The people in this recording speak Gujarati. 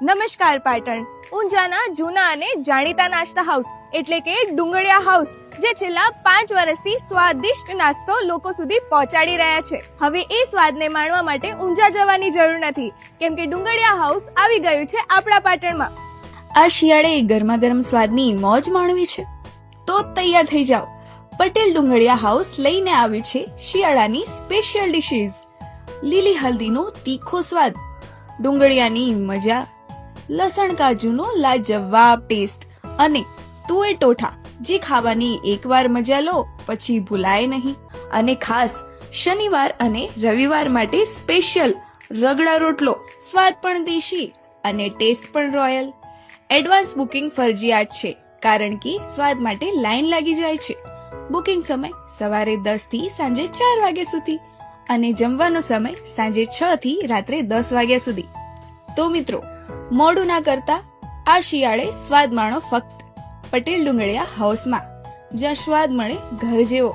નમસ્કાર પાટણ. ઊંઝાના જૂના અને જાણીતા નાસ્તા હાઉસ એટલે કે ડુંગળિયા હાઉસ, જે છેલ્લા 5 વર્ષથી સ્વાદિષ્ટ નાસ્તો લોકો સુધી પહોંચાડી રહ્યા છે. હવે એ સ્વાદને માણવા માટે ઊંઝા જવાની જરૂર નથી, કેમ કે ડુંગળિયા હાઉસ આવી ગયું છે આપણા પાટણમાં. આ શિયાળે ગરમા ગરમ સ્વાદની મોજ માણવી છે તો તૈયાર થઈ જાઓ. પટેલ ડુંગળિયા હાઉસ લઈને આવ્યું છે શિયાળાની સ્પેશિયલ ડિશિસ. લીલી હલ્દીનો તીખો સ્વાદ, ડુંગળિયાની મજા, લસણ કાજુનો લાજવાબ ટેસ્ટ અને તુવેર ટોઠા, જે ખાવાની એકવાર મજા લો પછી ભૂલાય નહીં. અને ખાસ શનિવાર અને રવિવાર માટે સ્પેશિયલ રગડા રોટલો, સ્વાદ પણ દેશી અને ટેસ્ટ પણ રોયલ. એડવાન્સ બુકિંગ ફરજિયાત છે, કારણ કે સ્વાદ માટે લાઈન લાગી જાય છે. બુકિંગ સમય સવારે 10 થી સાંજે 4 વાગ્યા સુધી અને જમવાનો સમય સાંજે 6 થી રાત્રે 10 વાગ્યા સુધી. તો મિત્રો, મોડું ના કરતા આ શિયાળે સ્વાદ માણો ફક્ત પટેલ ડુંગળિયા હાઉસમાં, જ્યાં સ્વાદ મળે ઘર જેવો.